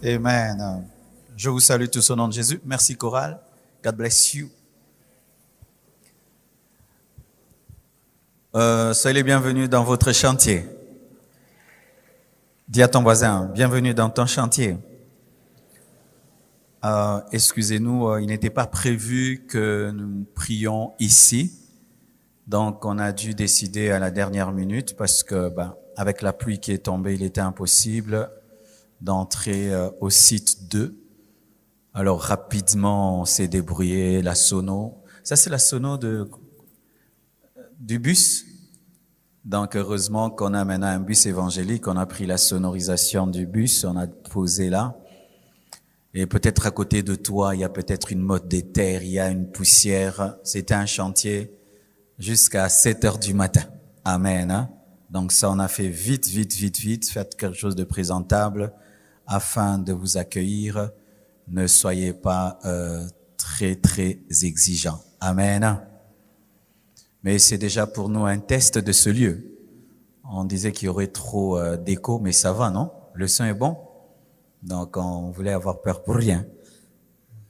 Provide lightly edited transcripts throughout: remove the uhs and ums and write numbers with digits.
Amen. Je vous salue tous au nom de Jésus. Merci chorale. God bless you. Soyez les bienvenus dans votre chantier. Dis à ton voisin, bienvenue dans ton chantier. Excusez-nous, il n'était pas prévu que nous prions ici. Donc, on a dû décider à la dernière minute parce que, avec la pluie qui est tombée, il était impossible d'entrer au site 2. Alors, rapidement, on s'est débrouillé, la sono. Ça, c'est la sono du bus. Donc, heureusement qu'on a maintenant un bus évangélique. On a pris la sonorisation du bus, on a posé là. Et peut-être à côté de toi, il y a peut-être une motte d'éther, il y a une poussière. C'était un chantier jusqu'à 7 heures du matin. Amen. Hein? Donc ça, on a fait vite. Faites quelque chose de présentable afin de vous accueillir. Ne soyez pas très exigeants. Amen. Mais c'est déjà pour nous un test de ce lieu. On disait qu'il y aurait trop d'écho, mais ça va, non? Le son est bon? Donc, on voulait avoir peur pour rien.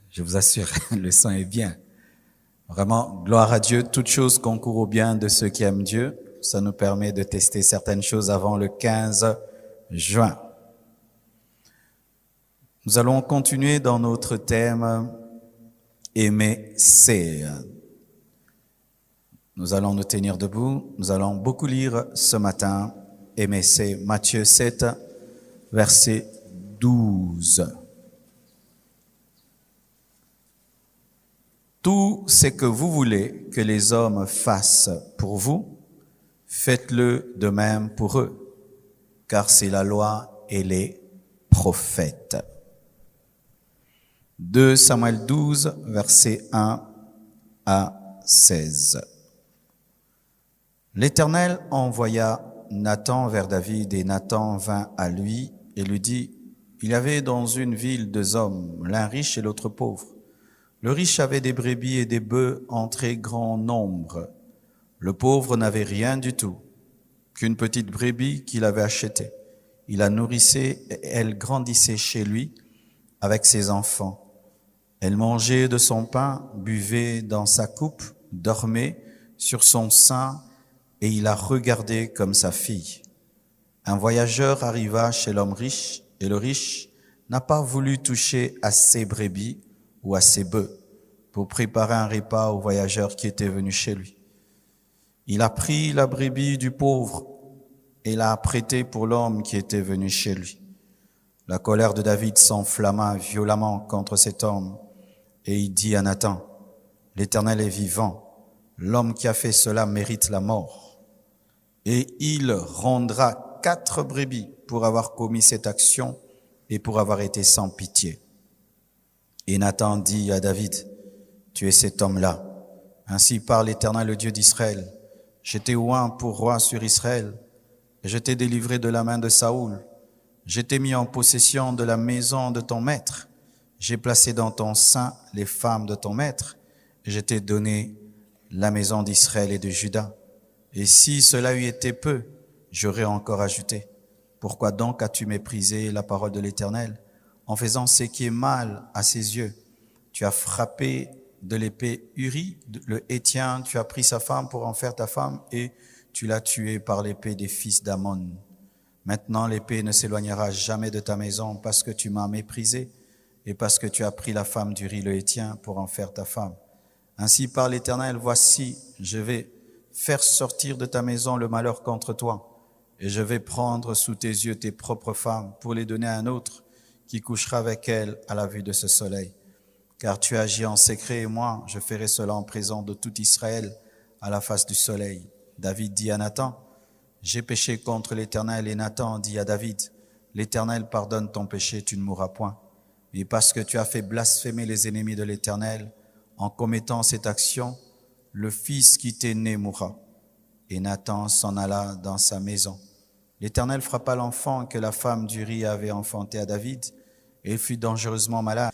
Je vous assure, le son est bien. Vraiment, gloire à Dieu. Toute chose concourt au bien de ceux qui aiment Dieu. Ça nous permet de tester certaines choses avant le 15 juin. Nous allons continuer dans notre thème « Aimer, c'est ». Nous allons nous tenir debout. Nous allons beaucoup lire ce matin « Aimer, c'est » Matthieu 7, verset 12. Tout ce que vous voulez que les hommes fassent pour vous, faites-le de même pour eux, car c'est la loi et les prophètes. 2 Samuel 12, versets 1 à 16. L'Éternel envoya Nathan vers David et Nathan vint à lui et lui dit, il y avait dans une ville 2 hommes, l'un riche et l'autre pauvre. Le riche avait des brebis et des bœufs en très grand nombre. Le pauvre n'avait rien du tout, qu'une petite brebis qu'il avait achetée. Il la nourrissait et elle grandissait chez lui avec ses enfants. Elle mangeait de son pain, buvait dans sa coupe, dormait sur son sein et il la regardait comme sa fille. Un voyageur arriva chez l'homme riche et le riche n'a pas voulu toucher à ses brebis ou à ses bœufs pour préparer un repas au voyageur qui était venu chez lui. Il a pris la brebis du pauvre et l'a prêtée pour l'homme qui était venu chez lui. La colère de David s'enflamma violemment contre cet homme et il dit à Nathan, « L'Éternel est vivant, l'homme qui a fait cela mérite la mort. » Et il rendra 4 brebis pour avoir commis cette action et pour avoir été sans pitié. Et Nathan dit à David, « Tu es cet homme-là. Ainsi parle l'Éternel, le Dieu d'Israël. Je t'ai oint pour roi sur Israël, et je t'ai délivré de la main de Saoul. Je t'ai mis en possession de la maison de ton maître. J'ai placé dans ton sein les femmes de ton maître, et je t'ai donné la maison d'Israël et de Juda. Et si cela eût été peu, j'aurais encore ajouté. Pourquoi donc as-tu méprisé la parole de l'Éternel en faisant ce qui est mal à ses yeux? Tu as frappé de l'épée Uri, le Héthien, tu as pris sa femme pour en faire ta femme et tu l'as tué par l'épée des fils d'Ammon. Maintenant l'épée ne s'éloignera jamais de ta maison parce que tu m'as méprisé et parce que tu as pris la femme d'Uri le Héthien pour en faire ta femme. Ainsi parle l'Éternel, voici, je vais faire sortir de ta maison le malheur contre toi, et je vais prendre sous tes yeux tes propres femmes pour les donner à un autre qui couchera avec elles à la vue de ce soleil. Car tu agis en secret et moi, je ferai cela en présence de tout Israël à la face du soleil. David dit à Nathan, j'ai péché contre l'Éternel, et Nathan dit à David, l'Éternel pardonne ton péché, tu ne mourras point. Et parce que tu as fait blasphémer les ennemis de l'Éternel, en commettant cette action, le fils qui t'est né mourra. Et Nathan s'en alla dans sa maison. L'Éternel frappa l'enfant que la femme d'Uri avait enfanté à David, et il fut dangereusement malade.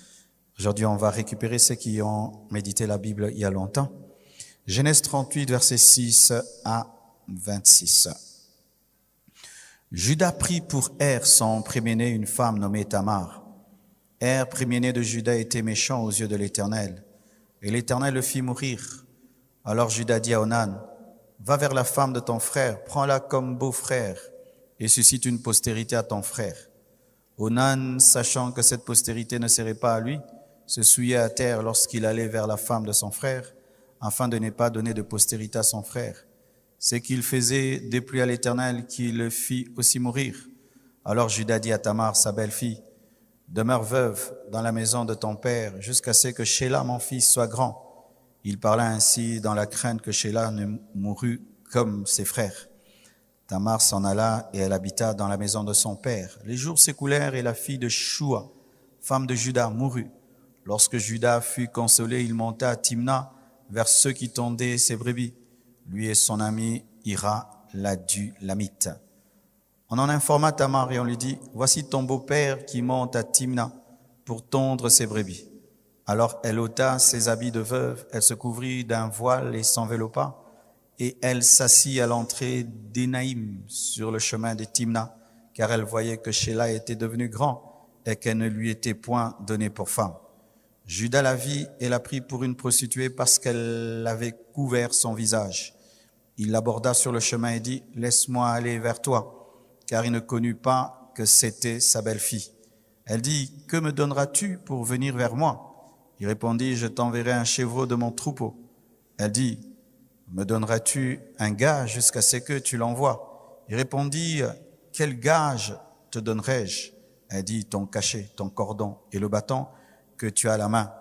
Aujourd'hui, on va récupérer ceux qui ont médité la Bible il y a longtemps. Genèse 38, versets 6 à 26. Judas prit pour Er son premier-né une femme nommée Tamar. premier-né de Juda, était méchant aux yeux de l'Éternel, et l'Éternel le fit mourir. Alors Juda dit à Onan, va vers la femme de ton frère, prends-la comme beau-frère, et suscite une postérité à ton frère. Onan, sachant que cette postérité ne serait pas à lui, se souillait à terre lorsqu'il allait vers la femme de son frère, afin de ne pas donner de postérité à son frère. Ce qu'il faisait déplut à l'Éternel, qui le fit aussi mourir. Alors Juda dit à Tamar, sa belle-fille, demeure veuve dans la maison de ton père, jusqu'à ce que Shéla, mon fils, soit grand. Il parla ainsi dans la crainte que Shéla ne mourût comme ses frères. Tamar s'en alla et elle habita dans la maison de son père. Les jours s'écoulèrent et la fille de Shua, femme de Juda, mourut. Lorsque Juda fut consolé, il monta à Timna vers ceux qui tondaient ses brebis, lui et son ami Hira l'Adulamite. On en informa Tamar et on lui dit, voici ton beau-père qui monte à Timna pour tondre ses brebis. Alors elle ôta ses habits de veuve, elle se couvrit d'un voile et s'enveloppa, et elle s'assit à l'entrée d'Énaïm sur le chemin de Timna, car elle voyait que Shéla était devenu grand et qu'elle ne lui était point donnée pour femme. Juda la vit et la prit pour une prostituée parce qu'elle avait couvert son visage. Il l'aborda sur le chemin et dit, laisse-moi aller vers toi, car il ne connut pas que c'était sa belle-fille. Elle dit, que me donneras-tu pour venir vers moi? Il répondit, je t'enverrai un chevreau de mon troupeau. Elle dit, me donneras-tu un gage jusqu'à ce que tu l'envoies? Il répondit, quel gage te donnerai-je? Elle dit, ton cachet, ton cordon et le bâton que tu as à la main.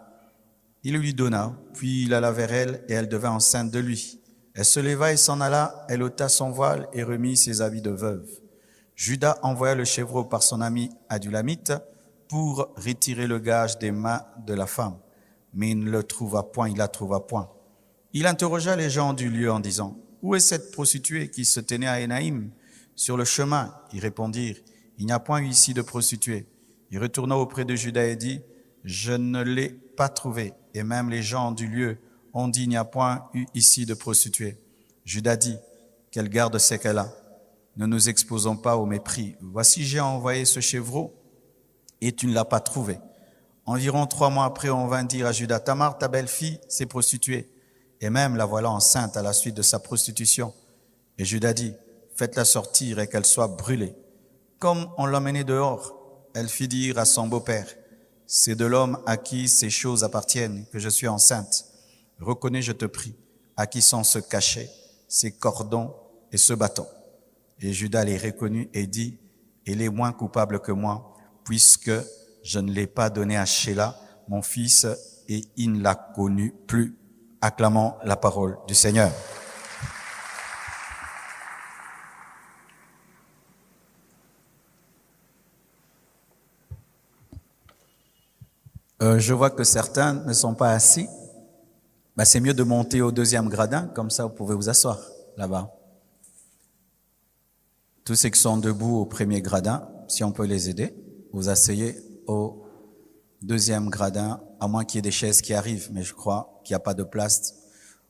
Il lui donna, puis il alla vers elle et elle devint enceinte de lui. Elle se leva et s'en alla, elle ôta son voile et remit ses habits de veuve. Juda envoya le chevreau par son ami Adulamite pour retirer le gage des mains de la femme. Mais il ne la trouva point. Il interrogea les gens du lieu en disant, où est cette prostituée qui se tenait à Énaïm sur le chemin? Ils répondirent, il n'y a point eu ici de prostituée. Il retourna auprès de Juda et dit, je ne l'ai pas trouvée. Et même les gens du lieu ont dit, il n'y a point eu ici de prostituée. Juda dit, qu'elle garde ce qu'elle a. Ne nous exposons pas au mépris. Voici, j'ai envoyé ce chevreau et tu ne l'as pas trouvé. Environ 3 mois après, on vint dire à Juda, Tamar, ta belle-fille, s'est prostituée. Et même la voilà enceinte à la suite de sa prostitution. Et Juda dit, faites-la sortir et qu'elle soit brûlée. Comme on l'emmenait dehors, elle fit dire à son beau-père, c'est de l'homme à qui ces choses appartiennent que je suis enceinte. Reconnais, je te prie, à qui sont ce cachet, ces cordons et ce bâton. Et Juda les reconnut et dit, il est moins coupable que moi, puisque je ne l'ai pas donné à Shéla, mon fils, et il ne l'a connu plus. Acclamons la parole du Seigneur. Je vois que certains ne sont pas assis. C'est mieux de monter au 2e gradin, comme ça vous pouvez vous asseoir là-bas. Tous ceux qui sont debout au 1er gradin, si on peut les aider, vous asseyez au 2e gradin, à moins qu'il y ait des chaises qui arrivent, mais je crois qu'il n'y a pas de place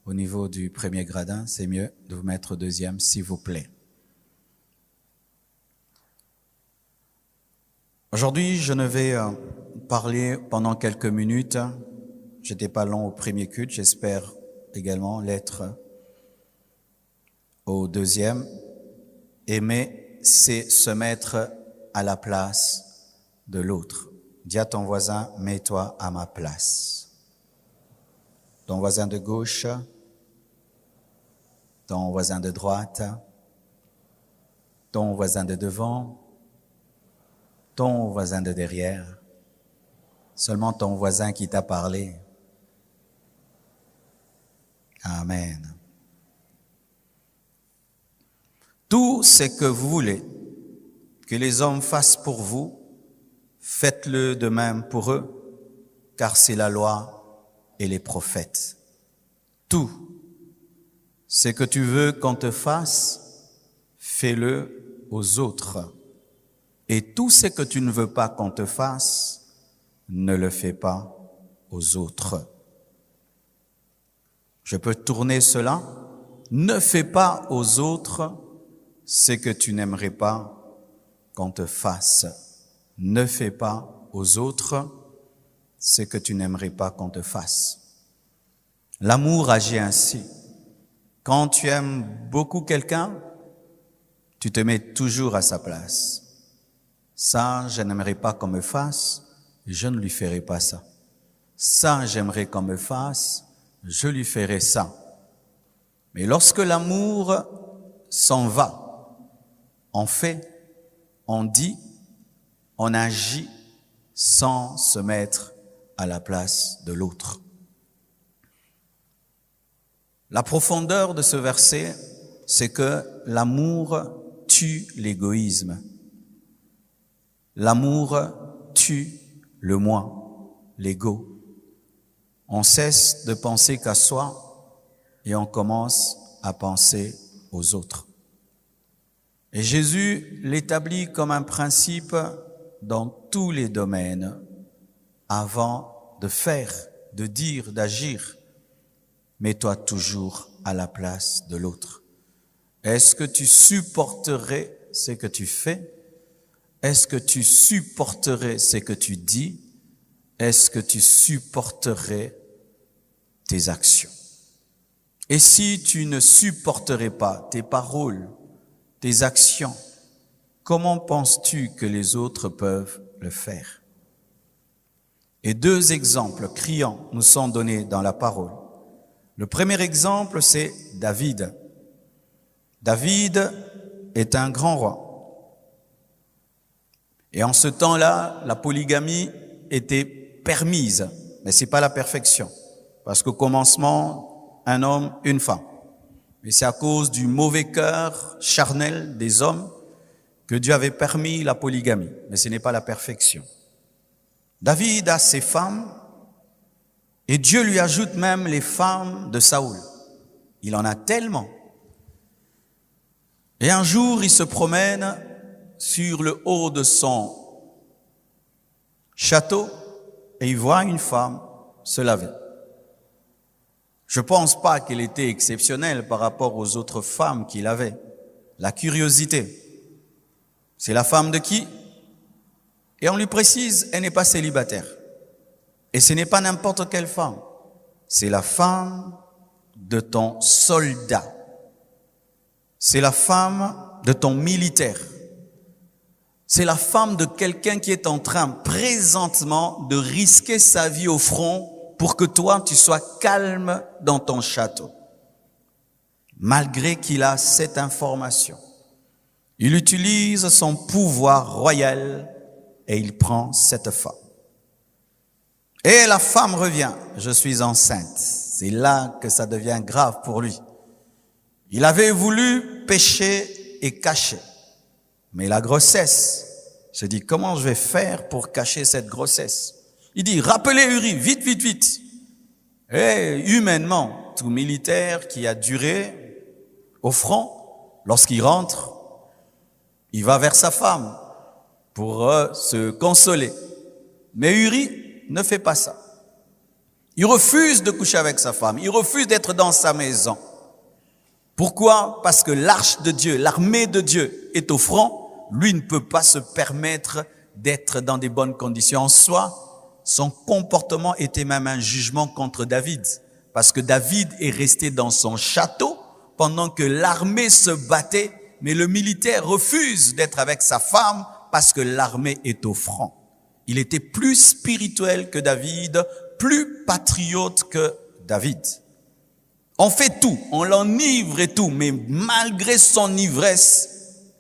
au niveau du 1er gradin. C'est mieux de vous mettre au 2e, s'il vous plaît. Aujourd'hui, je ne vais parler pendant quelques minutes. J'étais pas long au 1er culte, j'espère également l'être au 2e. Aimer, c'est se mettre à la place de l'autre. Dis à ton voisin, mets-toi à ma place. Ton voisin de gauche, ton voisin de droite, ton voisin de devant, ton voisin de derrière, seulement ton voisin qui t'a parlé. Amen. Tout ce que vous voulez que les hommes fassent pour vous, faites-le de même pour eux, car c'est la loi et les prophètes. Tout ce que tu veux qu'on te fasse, fais-le aux autres. Et tout ce que tu ne veux pas qu'on te fasse, ne le fais pas aux autres. Je peux tourner cela. Ne fais pas aux autres ce que tu n'aimerais pas qu'on te fasse. Ne fais pas aux autres ce que tu n'aimerais pas qu'on te fasse. L'amour agit ainsi. Quand tu aimes beaucoup quelqu'un, tu te mets toujours à sa place. Ça, je n'aimerais pas qu'on me fasse, je ne lui ferai pas ça. Ça, j'aimerais qu'on me fasse, je lui ferai ça. Mais lorsque l'amour s'en va, on fait, on dit, on agit sans se mettre à la place de l'autre. La profondeur de ce verset, c'est que l'amour tue l'égoïsme. L'amour tue le moi, l'ego. On cesse de penser qu'à soi et on commence à penser aux autres. Et Jésus l'établit comme un principe dans tous les domaines avant de faire, de dire, d'agir. Mets-toi toujours à la place de l'autre. Est-ce que tu supporterais ce que tu fais? Est-ce que tu supporterais ce que tu dis? Est-ce que tu supporterais tes actions? Et si tu ne supporterais pas tes paroles, tes actions, comment penses-tu que les autres peuvent le faire? Et 2 exemples criants nous sont donnés dans la parole. Le premier exemple, c'est David. David est un grand roi. Et en ce temps-là, la polygamie était permise, mais c'est pas la perfection. Parce qu'au commencement, un homme, une femme. Mais c'est à cause du mauvais cœur charnel des hommes que Dieu avait permis la polygamie. Mais ce n'est pas la perfection. David a ses femmes et Dieu lui ajoute même les femmes de Saoul. Il en a tellement. Et un jour, il se promène sur le haut de son château et il voit une femme se laver. Je pense pas qu'elle était exceptionnelle par rapport aux autres femmes qu'il avait. La curiosité. C'est la femme de qui? Et on lui précise, elle n'est pas célibataire. Et ce n'est pas n'importe quelle femme. C'est la femme de ton soldat. C'est la femme de ton militaire. C'est la femme de quelqu'un qui est en train présentement de risquer sa vie au front pour que toi, tu sois calme dans ton château. Malgré qu'il a cette information, il utilise son pouvoir royal et il prend cette femme. Et la femme revient, je suis enceinte. C'est là que ça devient grave pour lui. Il avait voulu pécher et cacher. Mais la grossesse, se dit, comment je vais faire pour cacher cette grossesse? Il dit, rappelez Uri, vite, vite, vite. Et humainement, tout militaire qui a duré au front, lorsqu'il rentre, il va vers sa femme pour se consoler. Mais Uri ne fait pas ça. Il refuse de coucher avec sa femme. Il refuse d'être dans sa maison. Pourquoi? Parce que l'arche de Dieu, l'armée de Dieu est au front. Lui ne peut pas se permettre d'être dans des bonnes conditions. En soi, son comportement était même un jugement contre David. Parce que David est resté dans son château pendant que l'armée se battait. Mais le militaire refuse d'être avec sa femme parce que l'armée est au front. Il était plus spirituel que David, plus patriote que David. On fait tout, on l'enivre et tout, mais malgré son ivresse,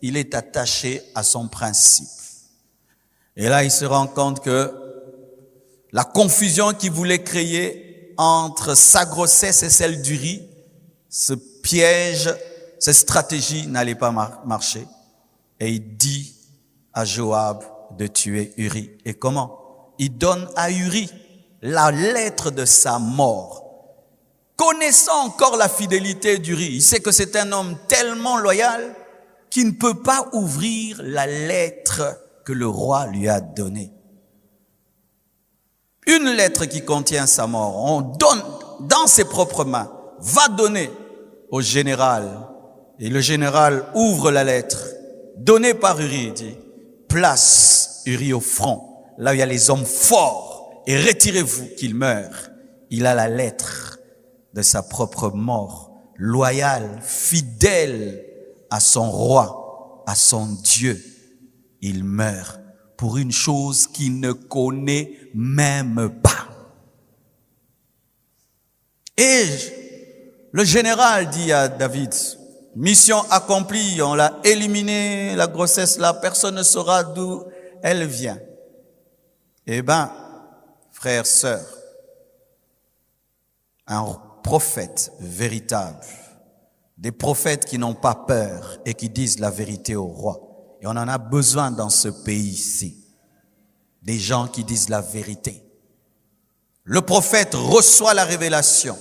il est attaché à son principe. Et là, il se rend compte que la confusion qu'il voulait créer entre sa grossesse et celle d'Uri, ce piège, cette stratégie n'allait pas marcher. Et il dit à Joab de tuer Uri. Et comment? Il donne à Uri la lettre de sa mort. Connaissant encore la fidélité d'Uri, il sait que c'est un homme tellement loyal qu'il ne peut pas ouvrir la lettre que le roi lui a donnée. Une lettre qui contient sa mort, on donne dans ses propres mains, va donner au général. Et le général ouvre la lettre, donnée par Uri, dit, place Uri au front. là où il y a les hommes forts, et retirez-vous qu'il meure. Il a la lettre de sa propre mort, loyal, fidèle à son roi, à son Dieu. Il meurt pour une chose qu'il ne connaît même pas. Et le général dit à David, mission accomplie, on l'a éliminé, la grossesse là, personne ne saura d'où elle vient. Eh ben, frères, sœurs, un prophète véritable, des prophètes qui n'ont pas peur et qui disent la vérité au roi. Et on en a besoin dans ce pays-ci, des gens qui disent la vérité. Le prophète reçoit la révélation,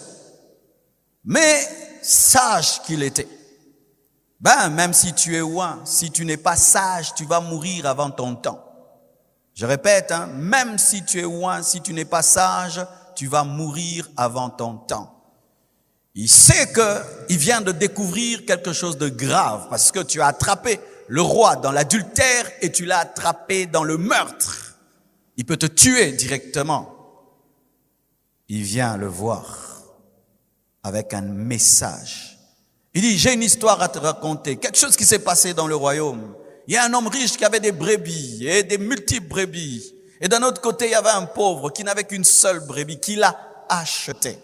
mais sage qu'il était. Même si tu es ouin, si tu n'es pas sage, tu vas mourir avant ton temps. Je répète, même si tu es ouin, si tu n'es pas sage, tu vas mourir avant ton temps. Il sait qu'il vient de découvrir quelque chose de grave parce que tu as attrapé le roi dans l'adultère et tu l'as attrapé dans le meurtre. Il peut te tuer directement. Il vient le voir avec un message. Il dit, j'ai une histoire à te raconter, quelque chose qui s'est passé dans le royaume. Il y a un homme riche qui avait des brebis et des multiples brebis. Et d'un autre côté, il y avait un pauvre qui n'avait qu'une seule brebis, qui l'a achetée.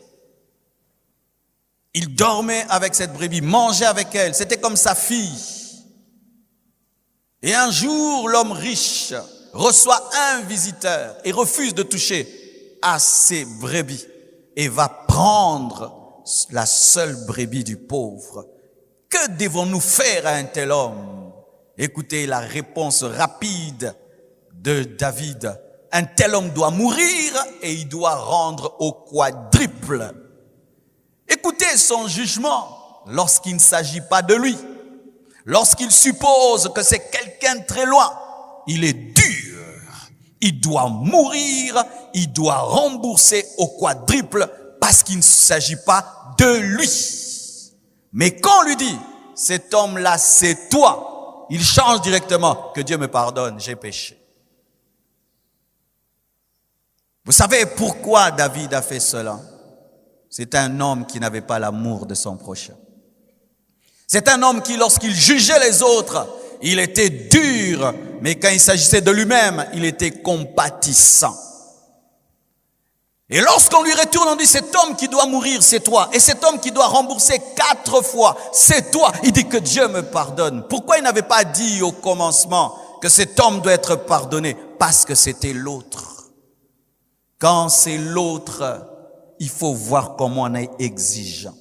Il dormait avec cette brebis, mangeait avec elle, c'était comme sa fille. Et un jour, l'homme riche reçoit un visiteur et refuse de toucher à ses brebis et va prendre la seule brebis du pauvre. Que devons-nous faire à un tel homme? Écoutez la réponse rapide de David. Un tel homme doit mourir et il doit rendre au quadruple. Écoutez son jugement lorsqu'il ne s'agit pas de lui. Lorsqu'il suppose que c'est quelqu'un de très loin, il est dur. Il doit mourir, il doit rembourser au quadruple parce qu'il ne s'agit pas de lui. Mais quand on lui dit, cet homme-là, c'est toi, il change directement, que Dieu me pardonne, j'ai péché. Vous savez pourquoi David a fait cela? C'est un homme qui n'avait pas l'amour de son prochain. C'est un homme qui, lorsqu'il jugeait les autres, il était dur, mais quand il s'agissait de lui-même, il était compatissant. Et lorsqu'on lui retourne, on dit, cet homme qui doit mourir, c'est toi. Et cet homme qui doit rembourser 4 fois, c'est toi. Il dit que Dieu me pardonne. Pourquoi il n'avait pas dit au commencement que cet homme doit être pardonné? Parce que c'était l'autre. Quand c'est l'autre, il faut voir comment on est exigeant.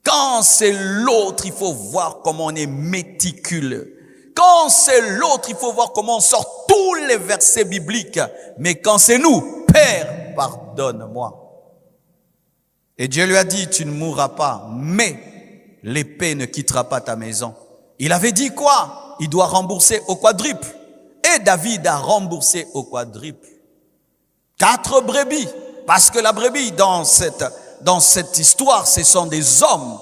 Quand c'est l'autre, il faut voir comment on est méticuleux. Quand c'est l'autre, il faut voir comment on sort tous les versets bibliques. Mais quand c'est nous, Père, pardonne-moi. Et Dieu lui a dit, tu ne mourras pas, mais l'épée ne quittera pas ta maison. Il avait dit quoi? Il doit rembourser au quadruple. Et David a remboursé au quadruple. 4 brebis. Parce que la brebis, dans cette histoire, ce sont des hommes.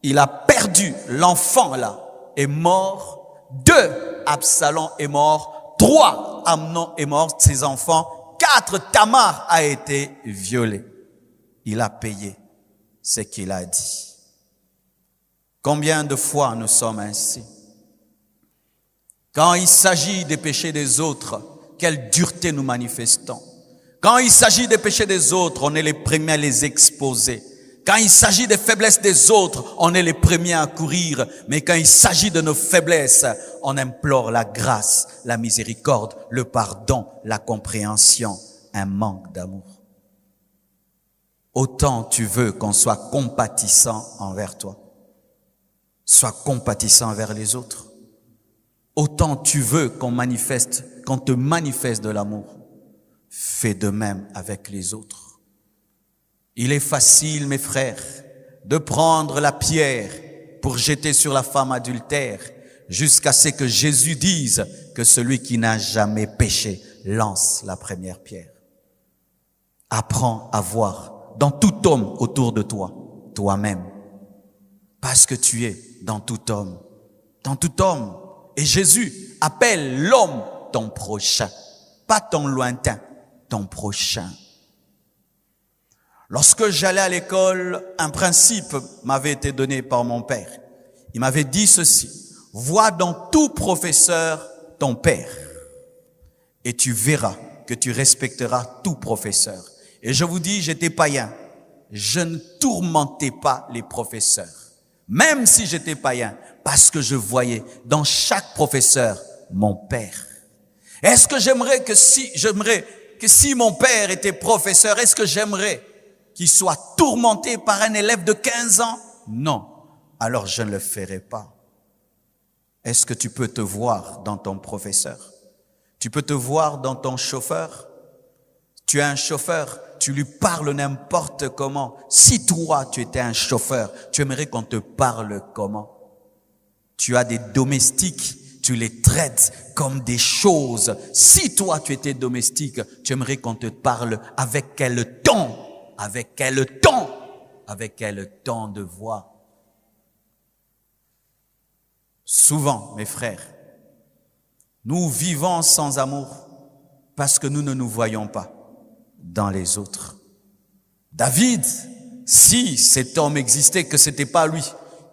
Il a perdu l'enfant là, est mort. 2, Absalom est mort. 3, Amnon est mort, ses enfants. 4, Tamar a été violée. Il a payé ce qu'il a dit. Combien de fois nous sommes ainsi? Quand il s'agit des péchés des autres, quelle dureté nous manifestons. Quand il s'agit des péchés des autres, on est les premiers à les exposer. Quand il s'agit des faiblesses des autres, on est les premiers à courir. Mais quand il s'agit de nos faiblesses, on implore la grâce, la miséricorde, le pardon, la compréhension, un manque d'amour. Autant tu veux qu'on soit compatissant envers toi. Sois compatissant envers les autres. Autant tu veux qu'on te manifeste de l'amour. Fais de même avec les autres. Il est facile, mes frères, de prendre la pierre pour jeter sur la femme adultère jusqu'à ce que Jésus dise que celui qui n'a jamais péché lance la première pierre. Apprends à voir dans tout homme autour de toi, toi-même. Parce que tu es dans tout homme. Dans tout homme. Et Jésus appelle l'homme ton prochain. pas ton lointain, ton prochain. Lorsque j'allais à l'école, un principe m'avait été donné par mon père. Il m'avait dit ceci: vois dans tout professeur ton père et tu verras que tu respecteras tout professeur. Et je vous dis, j'étais païen. Je ne tourmentais pas les professeurs, même si j'étais païen, parce que je voyais dans chaque professeur mon père. Est-ce que j'aimerais que si mon père était professeur, est-ce que j'aimerais qu'il soit tourmenté par un élève de 15 ans? Non. Alors je ne le ferai pas. Est-ce que tu peux te voir dans ton professeur? Tu peux te voir dans ton chauffeur? Tu es un chauffeur, tu lui parles n'importe comment. Si toi, tu étais un chauffeur, tu aimerais qu'on te parle comment? Tu as des domestiques, tu les traites comme des choses. Si toi, tu étais domestique, tu aimerais qu'on te parle avec quel ton? Avec quel ton? Avec quel ton de voix? Souvent, mes frères, nous vivons sans amour parce que nous ne nous voyons pas dans les autres. David, si cet homme existait, que c'était pas lui,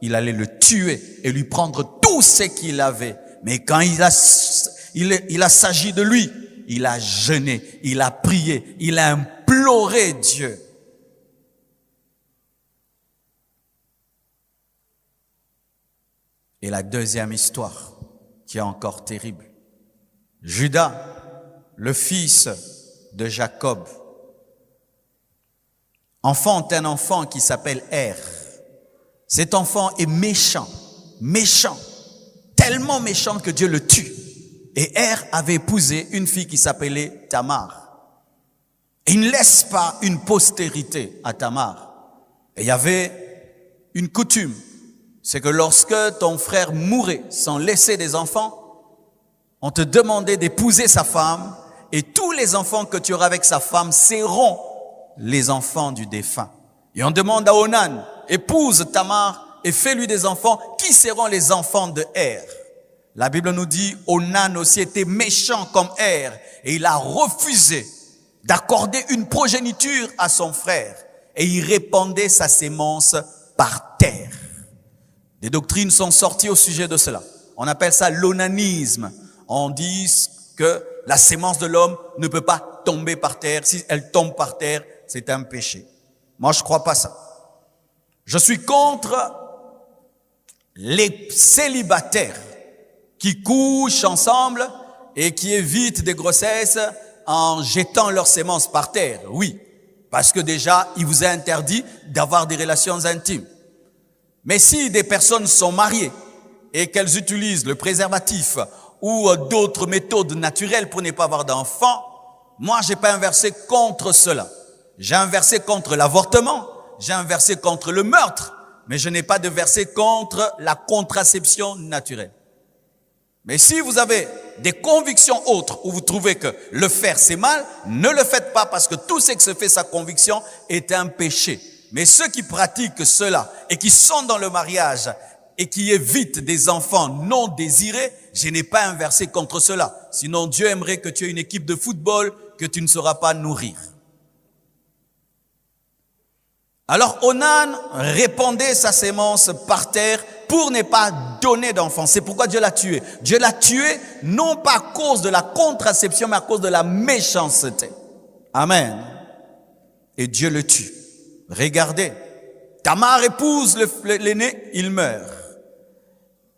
il allait le tuer et lui prendre tout ce qu'il avait. Mais quand il a s'agi de lui, il a jeûné, il a prié, il a imploré Dieu. Et la deuxième histoire, qui est encore terrible. Judas, le fils de Jacob, enfante un enfant qui s'appelle Er. Cet enfant est méchant, tellement méchant que Dieu le tue. Et Er avait épousé une fille qui s'appelait Tamar. Et il ne laisse pas une postérité à Tamar. Et il y avait une coutume, c'est que lorsque ton frère mourait sans laisser des enfants, on te demandait d'épouser sa femme et tous les enfants que tu auras avec sa femme seront les enfants du défunt. Et on demande à Onan, épouse Tamar et fais-lui des enfants. Qui seront les enfants de Er? La Bible nous dit, Onan aussi était méchant comme Er et il a refusé d'accorder une progéniture à son frère et il répandait sa sémence par terre. Des doctrines sont sorties au sujet de cela. On appelle ça l'onanisme. On dit que la sémence de l'homme ne peut pas tomber par terre. Si elle tombe par terre, c'est un péché. Moi, je crois pas ça. Je suis contre les célibataires qui couchent ensemble et qui évitent des grossesses en jetant leur sémence par terre. Oui, parce que déjà, il vous est interdit d'avoir des relations intimes. Mais si des personnes sont mariées et qu'elles utilisent le préservatif ou d'autres méthodes naturelles pour ne pas avoir d'enfants, moi, j'ai pas un verset contre cela. J'ai un verset contre l'avortement, j'ai un verset contre le meurtre, mais je n'ai pas de verset contre la contraception naturelle. Mais si vous avez des convictions autres où vous trouvez que le faire c'est mal, ne le faites pas parce que tout ce que se fait sa conviction est un péché. Mais ceux qui pratiquent cela et qui sont dans le mariage et qui évitent des enfants non désirés, je n'ai pas un verset contre cela. Sinon Dieu aimerait que tu aies une équipe de football que tu ne sauras pas nourrir. Alors Onan répandait sa sémence par terre pour ne pas donner d'enfants. C'est pourquoi Dieu l'a tué. Dieu l'a tué non pas à cause de la contraception, mais à cause de la méchanceté. Amen. Et Dieu le tue. Regardez, Tamar épouse l'aîné, il meurt.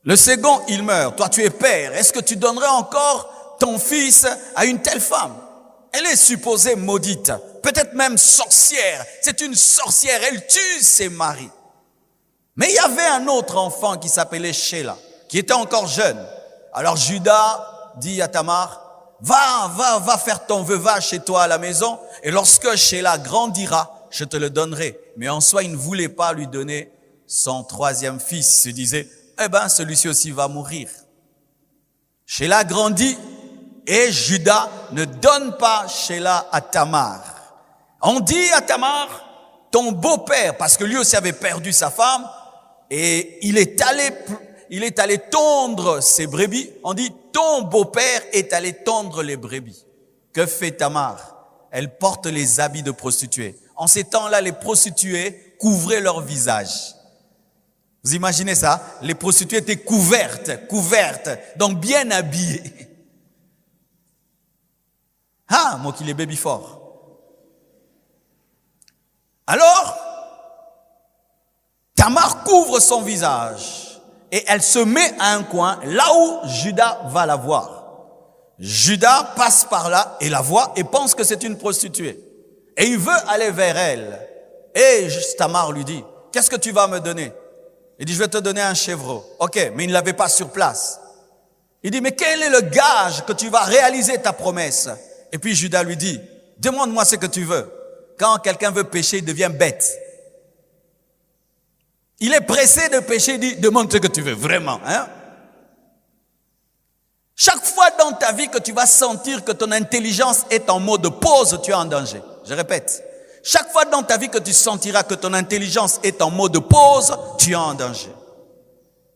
Le second, il meurt. Toi, tu es père. Est-ce que tu donnerais encore ton fils à une telle femme? Elle est supposée maudite, peut-être même sorcière. C'est une sorcière, elle tue ses maris. Mais il y avait un autre enfant qui s'appelait Sheila, qui était encore jeune. Alors Judas dit à Tamar, va faire ton veuvage chez toi à la maison, et lorsque Sheila grandira, je te le donnerai. Mais en soi, il ne voulait pas lui donner son troisième fils. Il se disait, celui-ci aussi va mourir. Sheila grandit et Judas ne donne pas Sheila à Tamar. On dit à Tamar, ton beau-père, parce que lui aussi avait perdu sa femme, et il est allé tondre ses brebis. On dit, ton beau-père est allé tondre les brebis. Que fait Tamar? Elle porte les habits de prostituée. En ces temps-là, les prostituées couvraient leur visage. Vous imaginez ça? Les prostituées étaient couvertes, donc bien habillées. Ah, moi qui les baby fort. Alors, Tamar couvre son visage et elle se met à un coin, là où Judas va la voir. Judas passe par là et la voit et pense que c'est une prostituée. Et il veut aller vers elle. Et Tamar lui dit, qu'est-ce que tu vas me donner? Il dit, je vais te donner un chevreau. Ok, mais il ne l'avait pas sur place. Il dit, mais quel est le gage que tu vas réaliser ta promesse? Et puis Judas lui dit, demande-moi ce que tu veux. Quand quelqu'un veut pécher, il devient bête. Il est pressé de pécher, il dit, demande ce que tu veux, vraiment. Hein? Chaque fois dans ta vie que tu vas sentir que ton intelligence est en mode pause, tu es en danger. Je répète. Chaque fois dans ta vie que tu sentiras que ton intelligence est en mode pause, tu es en danger.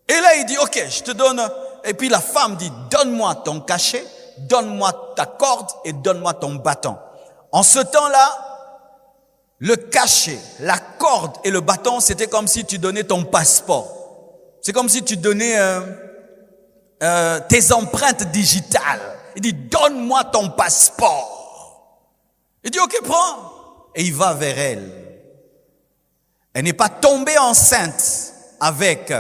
Et là, il dit, ok, je te donne. Et puis la femme dit, donne-moi ton cachet, donne-moi ta corde et donne-moi ton bâton. En ce temps-là, le cachet, la corde et le bâton, c'était comme si tu donnais ton passeport. C'est comme si tu donnais tes empreintes digitales. Il dit, donne-moi ton passeport. Il dit, ok, prends. Et il va vers elle. Elle n'est pas tombée enceinte avec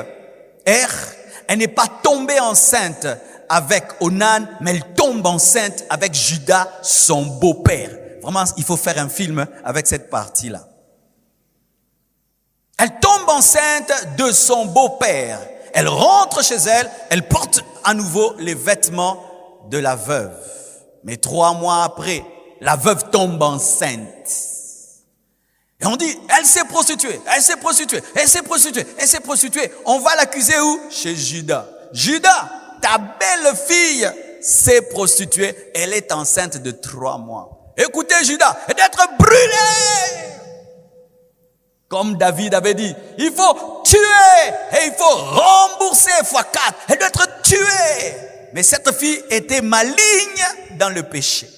elle n'est pas tombée enceinte avec Onan, mais elle tombe enceinte avec Judas, son beau-père. Vraiment, il faut faire un film avec cette partie-là. Elle tombe enceinte de son beau-père. Elle rentre chez elle, elle porte à nouveau les vêtements de la veuve. Mais 3 mois après, la veuve tombe enceinte. Et on dit, elle s'est prostituée. On va l'accuser où? Chez Judas. Judas, ta belle-fille s'est prostituée. Elle est enceinte de 3 mois. Écoutez Judas, et d'être brûlé. Comme David avait dit, il faut tuer et il faut rembourser x4. Elle doit être tuée. Mais cette fille était maligne dans le péché.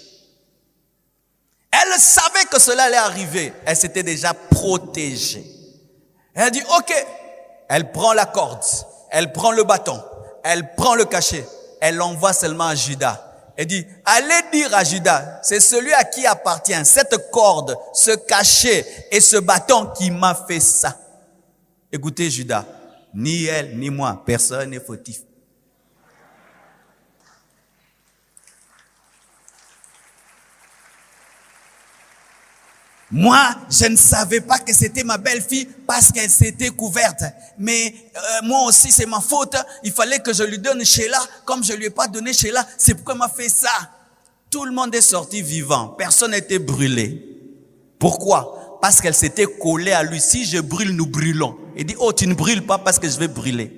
Elle savait que cela allait arriver. Elle s'était déjà protégée. Elle a dit, ok. Elle prend la corde. Elle prend le bâton. Elle prend le cachet. Elle l'envoie seulement à Judas. Elle dit, allez dire à Judas, c'est celui à qui appartient cette corde, ce cachet et ce bâton qui m'a fait ça. Écoutez Judas, ni elle ni moi, personne n'est fautif. Moi, je ne savais pas que c'était ma belle-fille parce qu'elle s'était couverte. Mais moi aussi, c'est ma faute. Il fallait que je lui donne Sheila. Comme je lui ai pas donné Sheila, c'est pourquoi elle m'a fait ça. Tout le monde est sorti vivant. Personne n'a été brûlé. Pourquoi? Parce qu'elle s'était collée à lui. Si je brûle, nous brûlons. Il dit, oh, tu ne brûles pas parce que je vais brûler.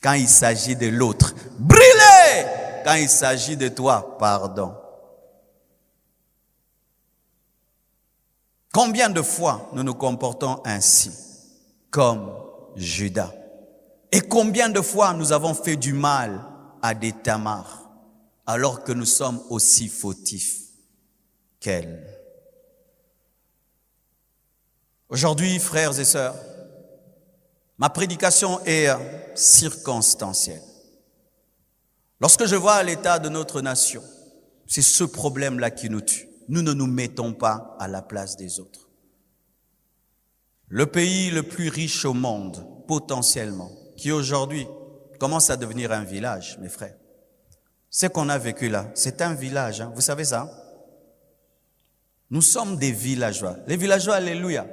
Quand il s'agit de l'autre, brûlez! Quand il s'agit de toi, pardon. Combien de fois nous nous comportons ainsi, comme Judas? Et combien de fois nous avons fait du mal à des Tamar, alors que nous sommes aussi fautifs qu'elle? Aujourd'hui, frères et sœurs, ma prédication est circonstancielle. Lorsque je vois l'état de notre nation, c'est ce problème-là qui nous tue. Nous ne nous mettons pas à la place des autres. Le pays le plus riche au monde, potentiellement, qui aujourd'hui commence à devenir un village, mes frères. Ce qu'on a vécu là, c'est un village, hein. Vous savez ça? Nous sommes des villageois. Les villageois, alléluia.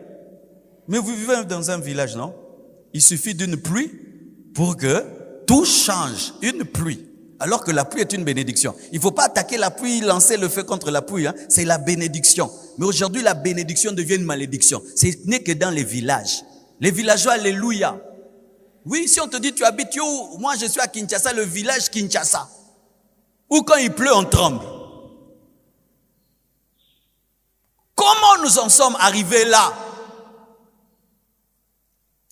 Mais vous vivez dans un village, non? Il suffit d'une pluie pour que tout change. Une pluie. Alors que la pluie est une bénédiction. Il ne faut pas attaquer la pluie, lancer le feu contre la pluie. Hein. C'est la bénédiction. Mais aujourd'hui, la bénédiction devient une malédiction. Ce n'est que dans les villages. Les villageois, alléluia. Oui, si on te dit, tu habites où? Moi, je suis à Kinshasa, le village Kinshasa. Ou quand il pleut, on tremble. Comment nous en sommes arrivés là?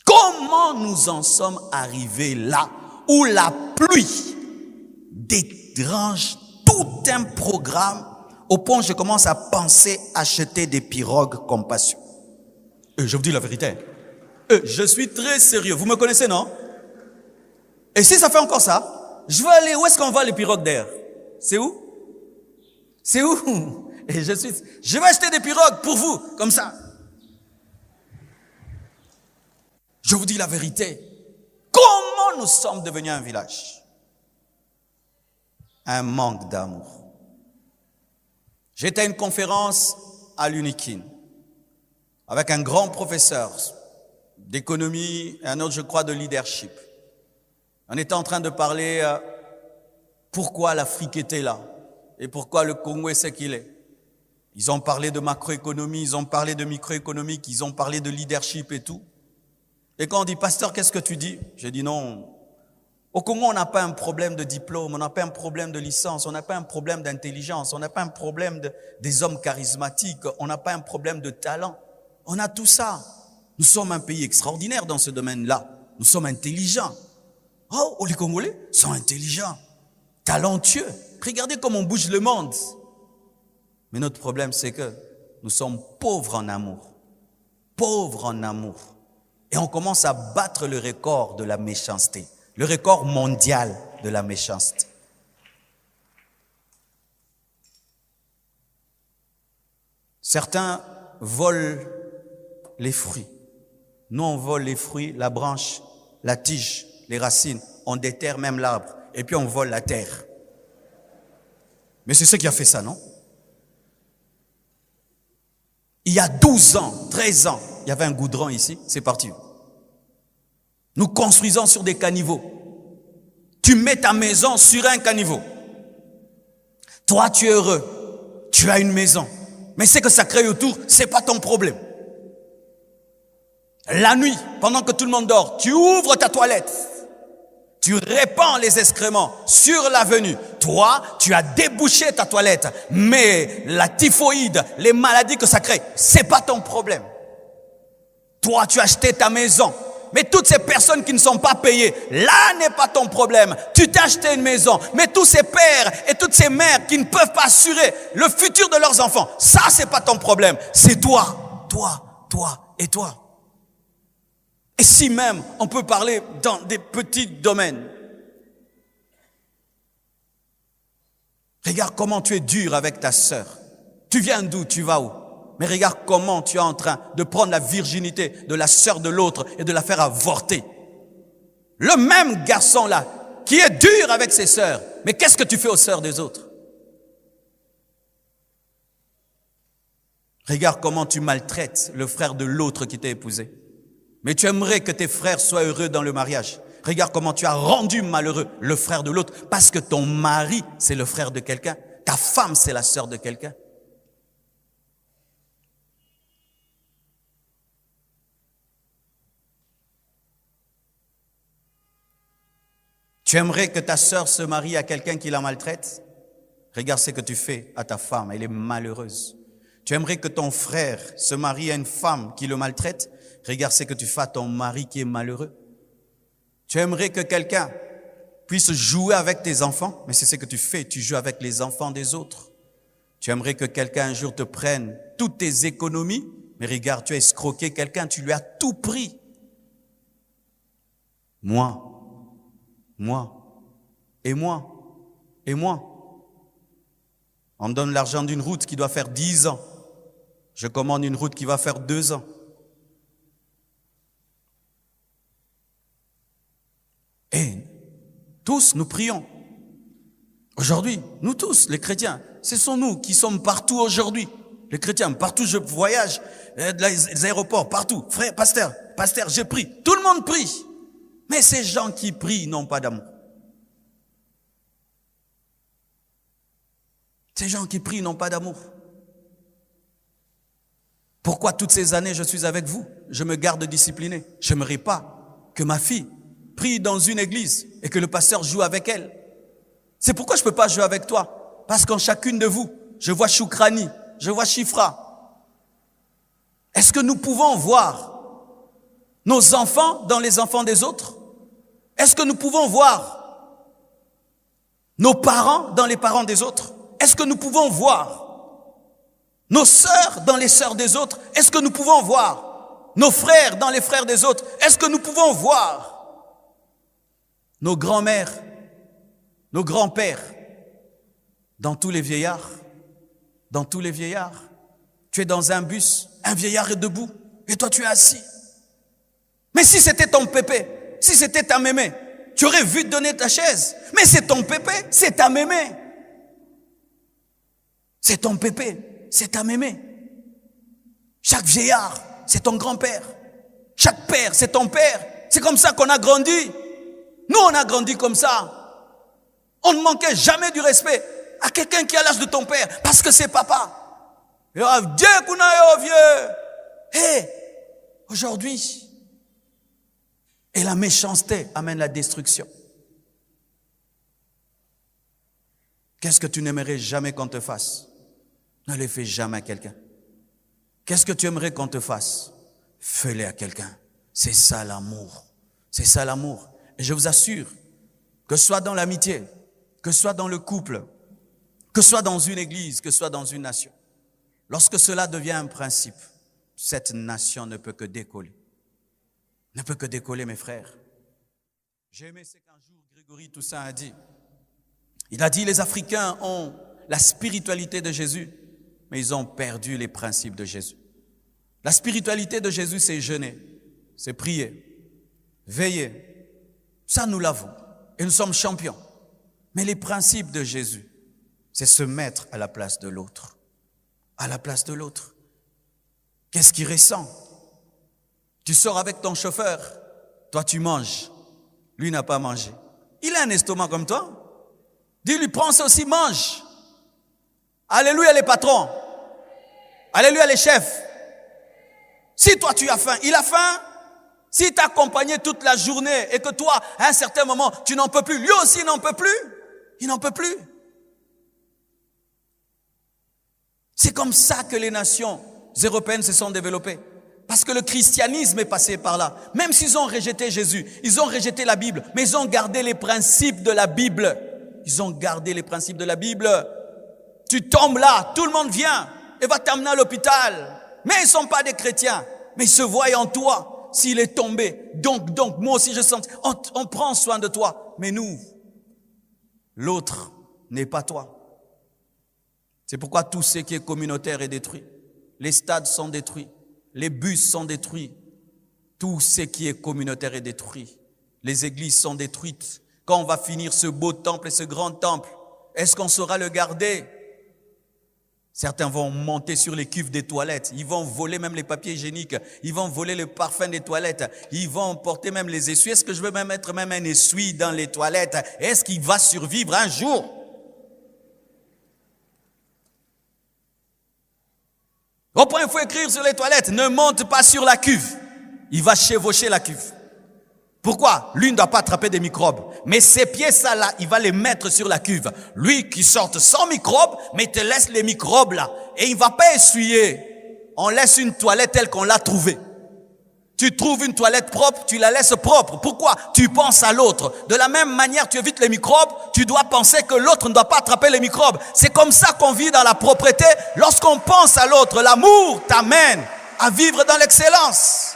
Comment nous en sommes arrivés là où la pluie dérange tout un programme au point où je commence à penser acheter des pirogues compassion. Et je vous dis la vérité. Je suis très sérieux. Vous me connaissez, non? Et si ça fait encore ça, je veux aller, où est-ce qu'on voit les pirogues d'air? C'est où? C'est où? Et je vais acheter des pirogues pour vous, comme ça. Je vous dis la vérité. Comment nous sommes devenus un village? Un manque d'amour. J'étais à une conférence à l'Unikin avec un grand professeur d'économie et un autre, je crois, de leadership. On était en train de parler pourquoi l'Afrique était là et pourquoi le Congo est ce qu'il est. Ils ont parlé de macroéconomie, ils ont parlé de microéconomique, ils ont parlé de leadership et tout. Et quand on dit, pasteur, qu'est-ce que tu dis? J'ai dit non. Au Congo, on n'a pas un problème de diplôme, on n'a pas un problème de licence, on n'a pas un problème d'intelligence, on n'a pas un problème des hommes charismatiques, on n'a pas un problème de talent. On a tout ça. Nous sommes un pays extraordinaire dans ce domaine-là. Nous sommes intelligents. Oh, les Congolais sont intelligents, talentueux. Regardez comment on bouge le monde. Mais notre problème, c'est que nous sommes pauvres en amour. Pauvres en amour. Et on commence à battre le record de la méchanceté. Le record mondial de la méchanceté. Certains volent les fruits. Nous, on vole les fruits, la branche, la tige, les racines. On déterre même l'arbre. Et puis on vole la terre. Mais c'est ce qui a fait ça, non? Il y a 12 ans, 13 ans, il y avait un goudron ici, c'est parti. Nous construisons sur des caniveaux. Tu mets ta maison sur un caniveau. Toi, tu es heureux. Tu as une maison. Mais ce que ça crée autour, c'est pas ton problème. La nuit, pendant que tout le monde dort, tu ouvres ta toilette. Tu répands les excréments sur l'avenue. Toi, tu as débouché ta toilette. Mais la typhoïde, les maladies que ça crée, c'est pas ton problème. Toi, tu as acheté ta maison. Mais toutes ces personnes qui ne sont pas payées, là n'est pas ton problème. Tu t'as acheté une maison. Mais tous ces pères et toutes ces mères qui ne peuvent pas assurer le futur de leurs enfants, ça, c'est pas ton problème. C'est toi, toi et toi. Et si même, on peut parler dans des petits domaines. Regarde comment tu es dur avec ta sœur. Tu viens d'où? Tu vas où? Mais regarde comment tu es en train de prendre la virginité de la sœur de l'autre et de la faire avorter. Le même garçon-là, qui est dur avec ses sœurs. Mais qu'est-ce que tu fais aux sœurs des autres? Regarde comment tu maltraites le frère de l'autre qui t'a épousé. Mais tu aimerais que tes frères soient heureux dans le mariage. Regarde comment tu as rendu malheureux le frère de l'autre parce que ton mari, c'est le frère de quelqu'un. Ta femme, c'est la sœur de quelqu'un. Tu aimerais que ta sœur se marie à quelqu'un qui la maltraite? Regarde ce que tu fais à ta femme, elle est malheureuse. Tu aimerais que ton frère se marie à une femme qui le maltraite? Regarde ce que tu fais à ton mari qui est malheureux. Tu aimerais que quelqu'un puisse jouer avec tes enfants, mais c'est ce que tu fais, tu joues avec les enfants des autres. Tu aimerais que quelqu'un un jour te prenne toutes tes économies, mais regarde, tu as escroqué quelqu'un, tu lui as tout pris. Moi, et moi. On me donne l'argent d'une route qui doit faire 10 ans. Je commande une route qui va faire 2 ans. Et tous, nous prions. Aujourd'hui, nous tous, les chrétiens, ce sont nous qui sommes partout aujourd'hui. Les chrétiens, partout je voyage, les aéroports, partout. Frère, pasteur, je prie. Tout le monde prie. Mais ces gens qui prient n'ont pas d'amour. Ces gens qui prient n'ont pas d'amour. Pourquoi toutes ces années je suis avec vous? Je me garde discipliné. Je n'aimerais pas que ma fille prie dans une église et que le pasteur joue avec elle. C'est pourquoi je ne peux pas jouer avec toi. Parce qu'en chacune de vous, je vois Choukrani, je vois Chifra. Est-ce que nous pouvons voir nos enfants dans les enfants des autres? Est-ce que nous pouvons voir nos parents dans les parents des autres? Est-ce que nous pouvons voir Nos sœurs dans les sœurs des autres, est-ce que nous pouvons voir? Nos frères dans les frères des autres, est-ce que nous pouvons voir? Nos grands-mères, nos grands-pères, dans tous les vieillards, dans tous les vieillards. Tu es dans un bus, un vieillard est debout, et toi tu es assis. Mais si c'était ton pépé, si c'était ta mémé, tu aurais vu te donner ta chaise. Mais c'est ton pépé, c'est ta mémé. C'est ton pépé, c'est ta mémé. Chaque vieillard, c'est ton grand-père. Chaque père, c'est ton père. C'est comme ça qu'on a grandi. Nous, on a grandi comme ça. On ne manquait jamais du respect à quelqu'un qui a l'âge de ton père, parce que c'est papa. Et Dieu qu'on a vieux. Hé, aujourd'hui, et la méchanceté amène la destruction. Qu'est-ce que tu n'aimerais jamais qu'on te fasse? Ne le fais jamais à quelqu'un. Qu'est-ce que tu aimerais qu'on te fasse? Fais-le à quelqu'un. C'est ça l'amour. C'est ça l'amour. Et je vous assure, que ce soit dans l'amitié, que ce soit dans le couple, que ce soit dans une église, que ce soit dans une nation, lorsque cela devient un principe, cette nation ne peut que décoller. Ne peut que décoller, mes frères. J'ai aimé ce qu'un jour Grégory Toussaint a dit. Il a dit, les Africains ont la spiritualité de Jésus, mais ils ont perdu les principes de Jésus. La spiritualité de Jésus, c'est jeûner, c'est prier, veiller. Ça, nous l'avons. Et nous sommes champions. Mais les principes de Jésus, c'est se mettre à la place de l'autre. À la place de l'autre. Qu'est-ce qu'il ressent? Tu sors avec ton chauffeur, toi tu manges, lui n'a pas mangé. Il a un estomac comme toi. Dis-lui, prends ça aussi, mange. Alléluia les patrons. Alléluia les chefs. Si toi tu as faim, il a faim. Si t'as accompagné toute la journée et que toi, à un certain moment, tu n'en peux plus, lui aussi n'en peut plus. Il n'en peut plus. C'est comme ça que les nations européennes se sont développées. Parce que le christianisme est passé par là. Même s'ils ont rejeté Jésus, ils ont rejeté la Bible, mais ils ont gardé les principes de la Bible. Ils ont gardé les principes de la Bible. Tu tombes là, tout le monde vient et va t'amener à l'hôpital. Mais ils ne sont pas des chrétiens, mais ils se voient en toi s'il est tombé. Donc, moi aussi je sens, on prend soin de toi. Mais nous, l'autre n'est pas toi. C'est pourquoi tout ce qui est communautaire est détruit. Les stades sont détruits. Les bus sont détruits. Tout ce qui est communautaire est détruit. Les églises sont détruites. Quand on va finir ce beau temple et ce grand temple, est-ce qu'on saura le garder? Certains vont monter sur les cuves des toilettes. Ils vont voler même les papiers hygiéniques. Ils vont voler le parfum des toilettes. Ils vont porter même les essuies. Est-ce que je veux même mettre même un essuie dans les toilettes? Est-ce qu'il va survivre un jour? Au point, il faut écrire sur les toilettes, ne monte pas sur la cuve. Il va chevaucher la cuve. Pourquoi? Lui ne doit pas attraper des microbes. Mais ses pieds, ça là, il va les mettre sur la cuve. Lui qui sorte sans microbes, mais il te laisse les microbes là. Et il ne va pas essuyer. On laisse une toilette telle qu'on l'a trouvée. Tu trouves une toilette propre, tu la laisses propre. Pourquoi? Tu penses à l'autre. De la même manière, tu évites les microbes, tu dois penser que l'autre ne doit pas attraper les microbes. C'est comme ça qu'on vit dans la propreté. Lorsqu'on pense à l'autre, l'amour t'amène à vivre dans l'excellence.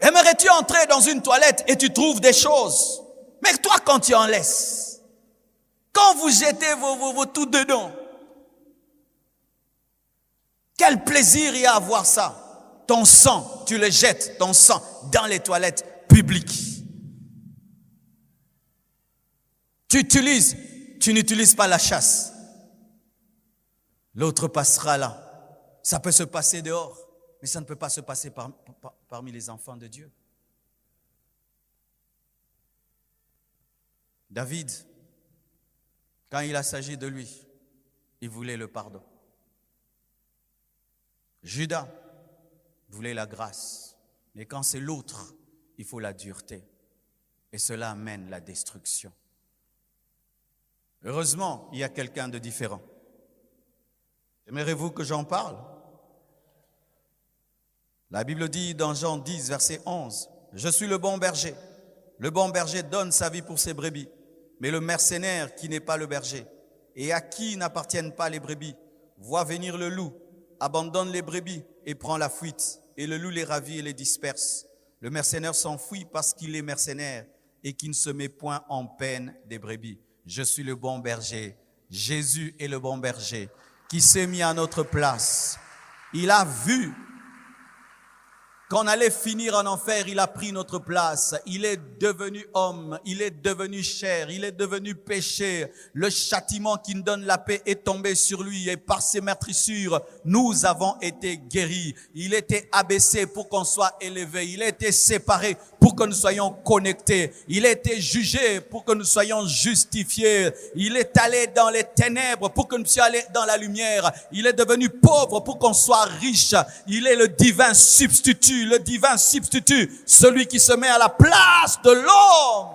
Aimerais-tu entrer dans une toilette et tu trouves des choses? Mais toi, quand tu en laisses, quand vous jetez vos tout dedans, quel plaisir il y a à voir ça. Ton sang, tu le jettes, ton sang, dans les toilettes publiques. Tu n'utilises pas la chasse. L'autre passera là. Ça peut se passer dehors, mais ça ne peut pas se passer parmi les enfants de Dieu. David, quand il a s'agi de lui, il voulait le pardon. Judas voulait la grâce. Mais quand c'est l'autre, il faut la dureté. Et cela amène la destruction. Heureusement, il y a quelqu'un de différent. Aimeriez-vous que j'en parle? La Bible dit dans Jean 10, verset 11, « Je suis le bon berger. Le bon berger donne sa vie pour ses brebis. Mais le mercenaire qui n'est pas le berger et à qui n'appartiennent pas les brebis, voit venir le loup, abandonne les brebis et prend la fuite. Et le loup les ravit et les disperse. Le mercenaire s'enfuit parce qu'il est mercenaire et qu'il ne se met point en peine des brebis. Je suis le bon berger. Jésus est le bon berger qui s'est mis à notre place. Il a vu qu'on allait finir en enfer, il a pris notre place. Il est devenu homme, il est devenu chair, il est devenu péché. Le châtiment qui nous donne la paix est tombé sur lui et par ses meurtrissures, nous avons été guéris. Il était abaissé pour qu'on soit élevé. Il a été séparé pour que nous soyons connectés. Il a été jugé pour que nous soyons justifiés. Il est allé dans les ténèbres pour que nous soyons allés dans la lumière. Il est devenu pauvre pour qu'on soit riche. Il est le divin substitut. Le divin substitut, celui qui se met à la place de l'homme.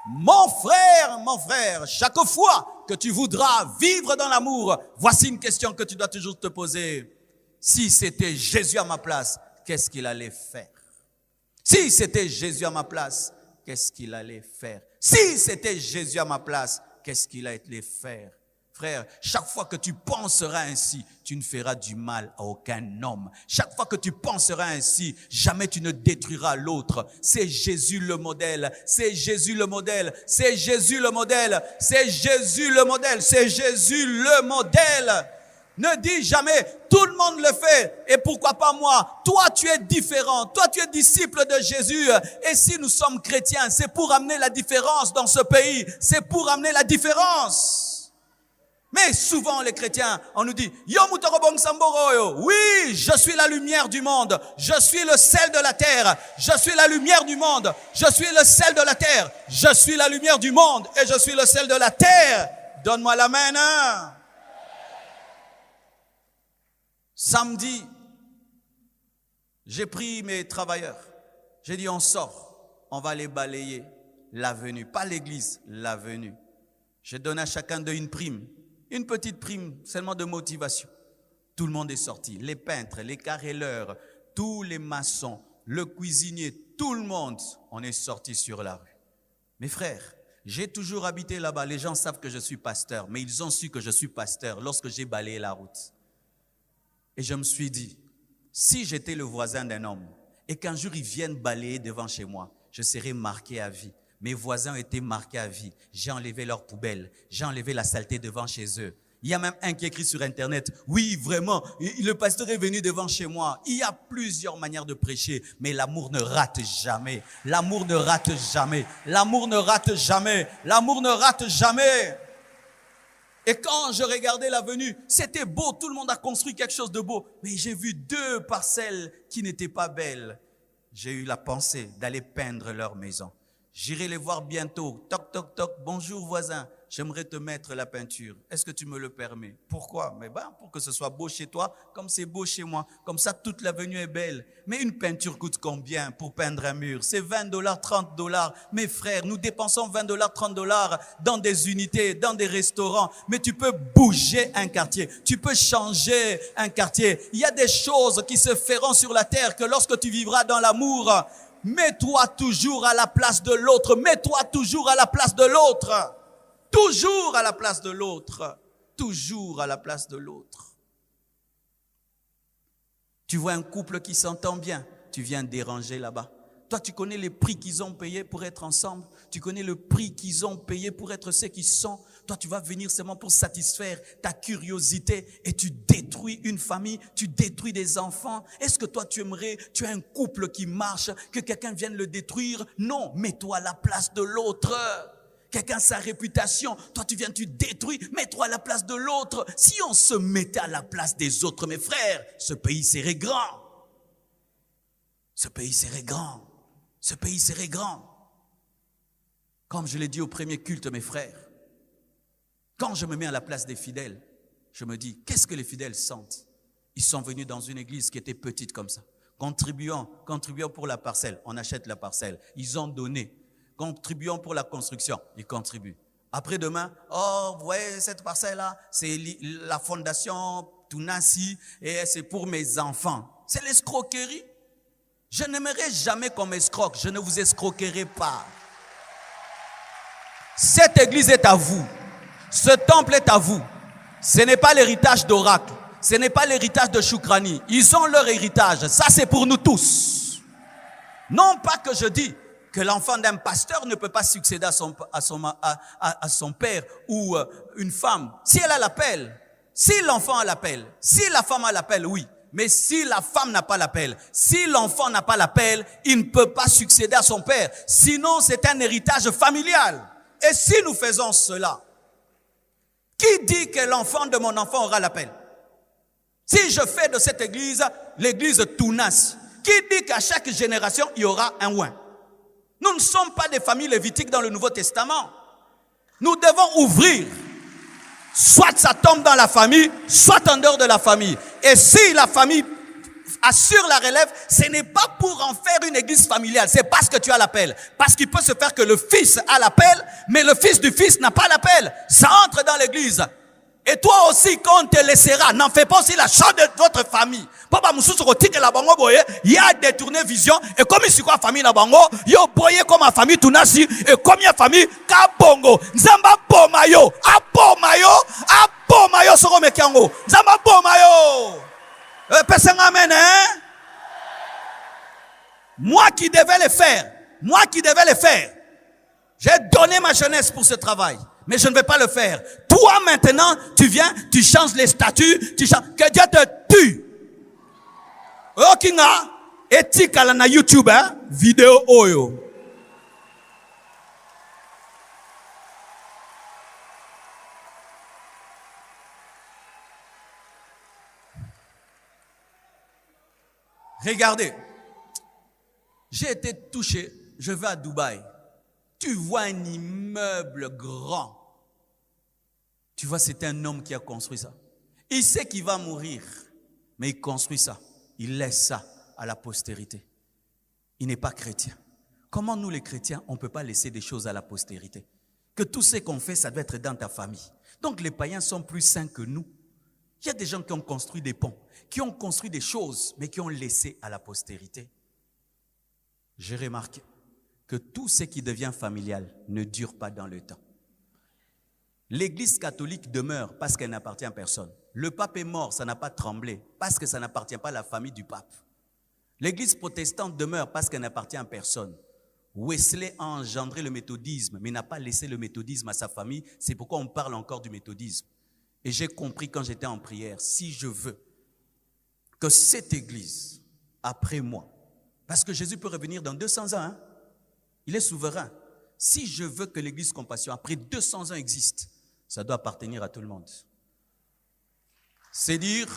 Mon frère, chaque fois que tu voudras vivre dans l'amour, voici une question que tu dois toujours te poser. Si c'était Jésus à ma place, qu'est-ce qu'il allait faire? Si c'était Jésus à ma place, qu'est-ce qu'il allait faire? Si c'était Jésus à ma place, qu'est-ce qu'il allait faire? Frère, chaque fois que tu penseras ainsi, tu ne feras du mal à aucun homme. Chaque fois que tu penseras ainsi, jamais tu ne détruiras l'autre. C'est Jésus le modèle. C'est Jésus le modèle. C'est Jésus le modèle. C'est Jésus le modèle. C'est Jésus le modèle. Ne dis jamais, tout le monde le fait, et pourquoi pas moi? Toi, tu es différent. Toi, tu es disciple de Jésus. Et si nous sommes chrétiens, c'est pour amener la différence dans ce pays. C'est pour amener la différence. Mais souvent les chrétiens, on nous dit, oui, je suis la lumière du monde, je suis le sel de la terre, je suis la lumière du monde, je suis le sel de la terre, je suis la lumière du monde et je suis le sel de la terre. Donne-moi la main. Hein? Samedi, j'ai pris mes travailleurs, j'ai dit on sort, on va aller balayer l'avenue, pas l'église, l'avenue. J'ai donné à chacun d'eux une prime. Une petite prime seulement de motivation. Tout le monde est sorti. Les peintres, les carreleurs, tous les maçons, le cuisinier, tout le monde, on est sorti sur la rue. Mes frères, j'ai toujours habité là-bas. Les gens savent que je suis pasteur, mais ils ont su que je suis pasteur lorsque j'ai balayé la route. Et je me suis dit, si j'étais le voisin d'un homme et qu'un jour ils viennent balayer devant chez moi, je serais marqué à vie. Mes voisins ont été marqués à vie. J'ai enlevé leurs poubelles. J'ai enlevé la saleté devant chez eux. Il y a même un qui écrit sur Internet, oui, vraiment, le pasteur est venu devant chez moi. Il y a plusieurs manières de prêcher, mais l'amour ne rate jamais. L'amour ne rate jamais. L'amour ne rate jamais. L'amour ne rate jamais. Et quand je regardais l'avenue, c'était beau. Tout le monde a construit quelque chose de beau. Mais j'ai vu 2 parcelles qui n'étaient pas belles. J'ai eu la pensée d'aller peindre leur maison. J'irai les voir bientôt. Toc, toc, toc. Bonjour voisin. J'aimerais te mettre la peinture. Est-ce que tu me le permets? Pourquoi? Mais pour que ce soit beau chez toi, comme c'est beau chez moi. Comme ça, toute l'avenue est belle. Mais une peinture coûte combien pour peindre un mur? C'est $20, $30. Mes frères, nous dépensons $20, $30 dans des unités, dans des restaurants. Mais tu peux bouger un quartier. Tu peux changer un quartier. Il y a des choses qui se feront sur la terre que lorsque tu vivras dans l'amour, mets-toi toujours à la place de l'autre. Mets-toi toujours à la place de l'autre. Toujours à la place de l'autre. Toujours à la place de l'autre. Tu vois un couple qui s'entend bien, tu viens déranger là-bas. Toi, tu connais les prix qu'ils ont payés pour être ensemble. Tu connais le prix qu'ils ont payé pour être ceux qui sont. Toi, tu vas venir seulement pour satisfaire ta curiosité et tu détruis une famille, tu détruis des enfants. Est-ce que toi, tu aimerais, tu as un couple qui marche, que quelqu'un vienne le détruire? Non, mets-toi à la place de l'autre. Quelqu'un a sa réputation, toi tu viens, tu détruis, mets-toi à la place de l'autre. Si on se mettait à la place des autres, mes frères, ce pays serait grand. Ce pays serait grand. Ce pays serait grand. Comme je l'ai dit au premier culte, mes frères, quand je me mets à la place des fidèles, je me dis, qu'est-ce que les fidèles sentent? Ils sont venus dans une église qui était petite comme ça. Contribuant pour la parcelle, on achète la parcelle. Ils ont donné. Contribuant pour la construction, ils contribuent. Après-demain, oh, vous voyez cette parcelle-là, c'est la fondation Tunasi et c'est pour mes enfants. C'est l'escroquerie. Je n'aimerais jamais qu'on m'escroque. Je ne vous escroquerai pas. Cette église est à vous. Ce temple est à vous. Ce n'est pas l'héritage d'Oracle. Ce n'est pas l'héritage de Choukrani. Ils ont leur héritage. Ça, c'est pour nous tous. Non pas que je dis que l'enfant d'un pasteur ne peut pas succéder à son père ou une femme. Si elle a l'appel, si l'enfant a l'appel, si la femme a l'appel, oui. Mais si la femme n'a pas l'appel, si l'enfant n'a pas l'appel, il ne peut pas succéder à son père. Sinon, c'est un héritage familial. Et si nous faisons cela, qui dit que l'enfant de mon enfant aura l'appel? Si je fais de cette église, l'église Tounas, qui dit qu'à chaque génération, il y aura un oint? Nous ne sommes pas des familles lévitiques dans le Nouveau Testament. Nous devons ouvrir. Soit ça tombe dans la famille, soit en dehors de la famille. Et si la famille assure la relève, ce n'est pas pour en faire une église familiale. C'est parce que tu as l'appel. Parce qu'il peut se faire que le fils a l'appel, mais le fils du fils n'a pas l'appel. Ça entre dans l'église. Et toi aussi, quand on te laissera, n'en fais pas aussi la chose de votre famille. Papa Moussou Roti que la bango boye, il y a détourné vision. Et comme il quoi famille la bango, yo boye comme ma famille Tunasi, et comme il y a famille Kabongo. Nzamba Bomayo, Abomayo Soro Mekiango. Nzamba Bomayo. Personne amen, hein? Moi qui devais le faire, j'ai donné ma jeunesse pour ce travail. Mais je ne vais pas le faire. Toi maintenant, tu viens, tu changes les statuts, tu changes. Que Dieu te tue. Okinga, éthique à la YouTube, hein? Vidéo oyo. Regardez. J'ai été touché. Je vais à Dubaï. Tu vois un immeuble grand. Tu vois, c'est un homme qui a construit ça. Il sait qu'il va mourir, mais il construit ça. Il laisse ça à la postérité. Il n'est pas chrétien. Comment nous, les chrétiens, on ne peut pas laisser des choses à la postérité? Que tout ce qu'on fait, ça doit être dans ta famille. Donc les païens sont plus saints que nous. Il y a des gens qui ont construit des ponts, qui ont construit des choses, mais qui ont laissé à la postérité. J'ai remarqué que tout ce qui devient familial ne dure pas dans le temps. L'Église catholique demeure parce qu'elle n'appartient à personne. Le pape est mort, ça n'a pas tremblé, parce que ça n'appartient pas à la famille du pape. L'Église protestante demeure parce qu'elle n'appartient à personne. Wesley a engendré le méthodisme, mais n'a pas laissé le méthodisme à sa famille. C'est pourquoi on parle encore du méthodisme. Et j'ai compris quand j'étais en prière, si je veux que cette Église, après moi, parce que Jésus peut revenir dans 200 ans, hein, il est souverain. Si je veux que l'Église Compassion, après 200 ans, existe, ça doit appartenir à tout le monde. C'est dire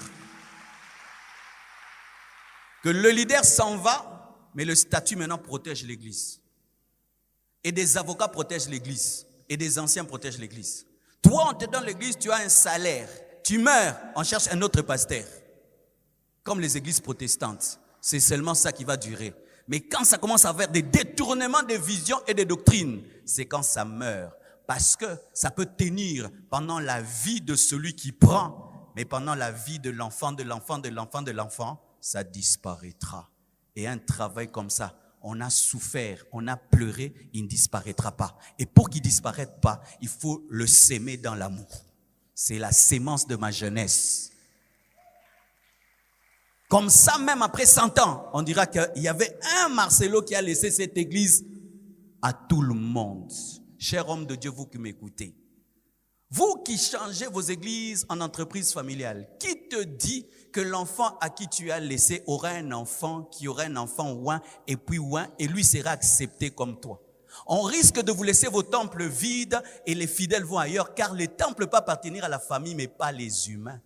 que le leader s'en va, mais le statut maintenant protège l'Église. Et des avocats protègent l'Église. Et des anciens protègent l'Église. Toi, on te donne l'Église, tu as un salaire. Tu meurs, on cherche un autre pasteur. Comme les églises protestantes. C'est seulement ça qui va durer. Mais quand ça commence à faire des détournements de visions et de doctrines, c'est quand ça meurt. Parce que ça peut tenir pendant la vie de celui qui prend, mais pendant la vie de l'enfant, ça disparaîtra. Et un travail comme ça, on a souffert, on a pleuré, il ne disparaîtra pas. Et pour qu'il ne disparaisse pas, il faut le s'aimer dans l'amour. C'est la sémence de ma jeunesse. Comme ça, même après 100 ans, on dira qu'il y avait un Marcelo qui a laissé cette église à tout le monde. Cher homme de Dieu, vous qui m'écoutez, vous qui changez vos églises en entreprise familiale, qui te dit que l'enfant à qui tu as laissé aura un enfant qui aura un enfant ouin et puis ouin et lui sera accepté comme toi? On risque de vous laisser vos temples vides et les fidèles vont ailleurs car les temples peuvent appartenir à la famille mais pas les humains.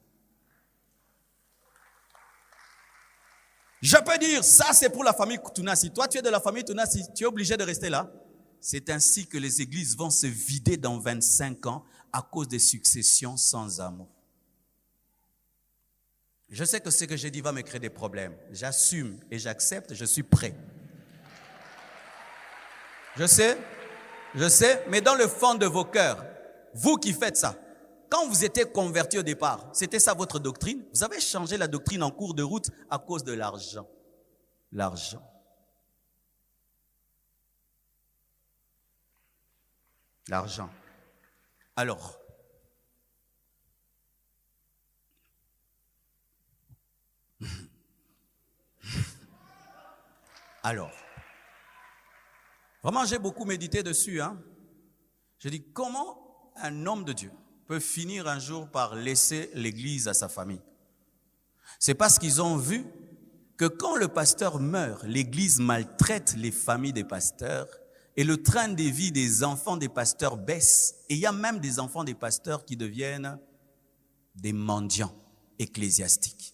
Je peux dire, ça c'est pour la famille Tunasi. Toi tu es de la famille Tunasi, tu es obligé de rester là. C'est ainsi que les églises vont se vider dans 25 ans à cause des successions sans amour. Je sais que ce que j'ai dit va me créer des problèmes. J'assume et j'accepte, je suis prêt. Je sais, mais dans le fond de vos cœurs, vous qui faites ça, quand vous étiez convertis au départ, c'était ça votre doctrine? Vous avez changé la doctrine en cours de route à cause de l'argent. L'argent. L'argent. Alors, Alors, vraiment, j'ai beaucoup médité dessus. Je dis, comment un homme de Dieu peut finir un jour par laisser l'église à sa famille? C'est parce qu'ils ont vu que quand le pasteur meurt, l'église maltraite les familles des pasteurs et le train de vie des enfants des pasteurs baisse. Et il y a même des enfants des pasteurs qui deviennent des mendiants ecclésiastiques.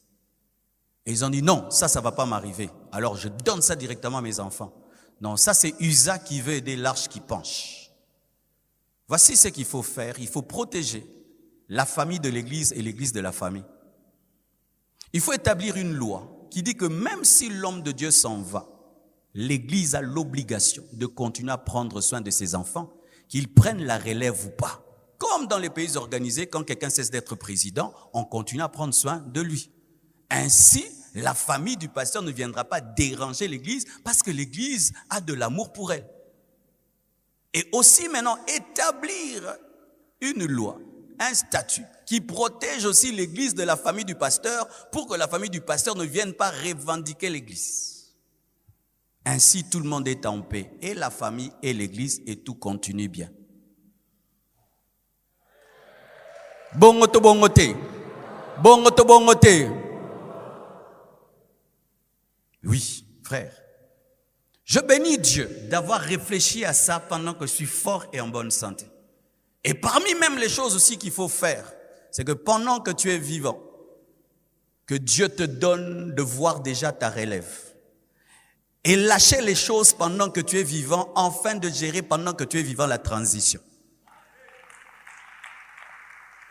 Et ils ont dit non, ça ne va pas m'arriver. Alors je donne ça directement à mes enfants. Non, ça c'est Usa qui veut aider l'arche qui penche. Voici ce qu'il faut faire. Il faut protéger la famille de l'église et l'église de la famille. Il faut établir une loi qui dit que même si l'homme de Dieu s'en va, l'église a l'obligation de continuer à prendre soin de ses enfants, qu'ils prennent la relève ou pas. Comme dans les pays organisés, quand quelqu'un cesse d'être président, on continue à prendre soin de lui. Ainsi, la famille du pasteur ne viendra pas déranger l'église parce que l'église a de l'amour pour elle. Et aussi maintenant, établir une loi, un statut qui protège aussi l'église de la famille du pasteur pour que la famille du pasteur ne vienne pas revendiquer l'église. Ainsi, tout le monde est en paix, et la famille et l'église, et tout continue bien. Bongote, bongote. Bongote, bongote. Oui, frère. Je bénis Dieu d'avoir réfléchi à ça pendant que je suis fort et en bonne santé. Et parmi même les choses aussi qu'il faut faire, c'est que pendant que tu es vivant, que Dieu te donne de voir déjà ta relève. Et lâcher les choses pendant que tu es vivant, afin de gérer pendant que tu es vivant la transition.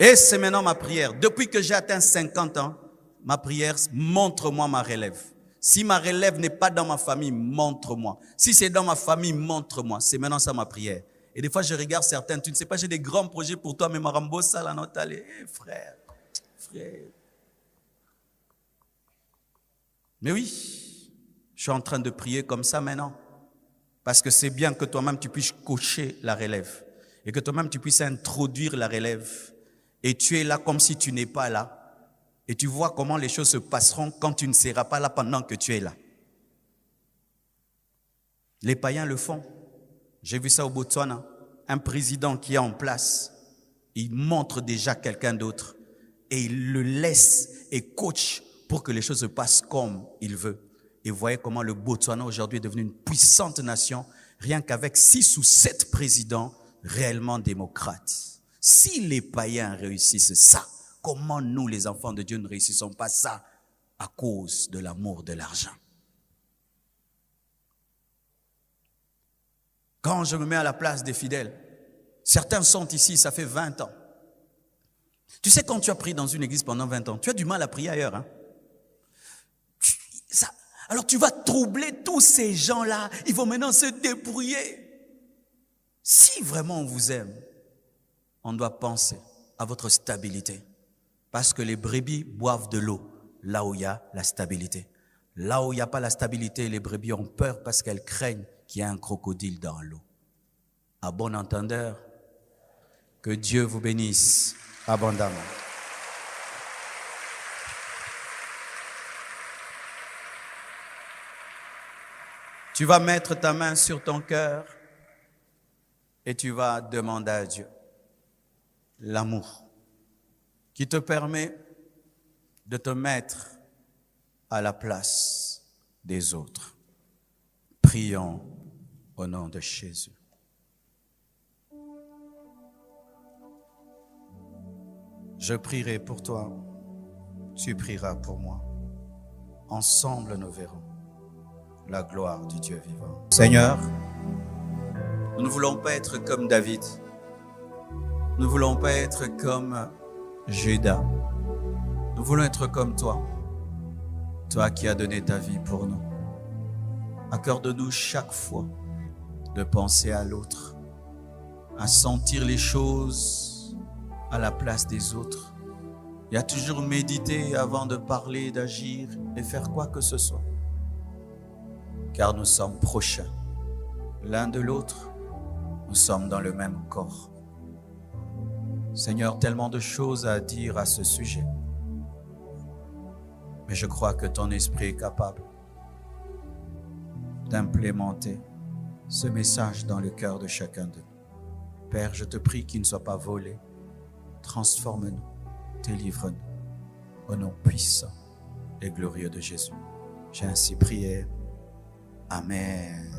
Et c'est maintenant ma prière. Depuis que j'ai atteint 50 ans, ma prière, montre-moi ma relève. Si ma relève n'est pas dans ma famille, montre-moi. Si c'est dans ma famille, montre-moi. C'est maintenant ça ma prière. Et des fois, je regarde certains, tu ne sais pas, j'ai des grands projets pour toi, mais Marambo, ça, la note, allez, frère. Mais oui. Je suis en train de prier comme ça maintenant. Parce que c'est bien que toi-même tu puisses cocher la relève. Et que toi-même tu puisses introduire la relève. Et tu es là comme si tu n'es pas là. Et tu vois comment les choses se passeront quand tu ne seras pas là pendant que tu es là. Les païens le font. J'ai vu ça au Botswana. Un président qui est en place, il montre déjà quelqu'un d'autre. Et il le laisse et coach pour que les choses se passent comme il veut. Et voyez comment le Botswana aujourd'hui est devenu une puissante nation, rien qu'avec 6 ou 7 présidents réellement démocrates. Si les païens réussissent ça, comment nous, les enfants de Dieu, ne réussissons pas ça à cause de l'amour de l'argent? Quand je me mets à la place des fidèles, certains sont ici, ça fait 20 ans. Tu sais, quand tu as prié dans une église pendant 20 ans, tu as du mal à prier ailleurs. Alors tu vas troubler tous ces gens-là. Ils vont maintenant se débrouiller. Si vraiment on vous aime, on doit penser à votre stabilité. Parce que les brebis boivent de l'eau là où il y a la stabilité. Là où il n'y a pas la stabilité, les brebis ont peur parce qu'elles craignent qu'il y ait un crocodile dans l'eau. À bon entendeur, que Dieu vous bénisse abondamment. Tu vas mettre ta main sur ton cœur et tu vas demander à Dieu l'amour qui te permet de te mettre à la place des autres. Prions au nom de Jésus. Je prierai pour toi, tu prieras pour moi. Ensemble, nous verrons la gloire du Dieu vivant. Seigneur, nous ne voulons pas être comme David. Nous ne voulons pas être comme Judas. Nous voulons être comme toi. Toi qui as donné ta vie pour nous. Accorde-nous chaque fois de penser à l'autre, à sentir les choses à la place des autres. Et à toujours méditer avant de parler, d'agir et faire quoi que ce soit. Car nous sommes prochains l'un de l'autre, nous sommes dans le même corps. Seigneur, tellement de choses à dire à ce sujet. Mais je crois que ton esprit est capable d'implémenter ce message dans le cœur de chacun d'eux. Père, je te prie qu'il ne soit pas volé. Transforme-nous, délivre-nous, au nom puissant et glorieux de Jésus. J'ai ainsi prié. Amen.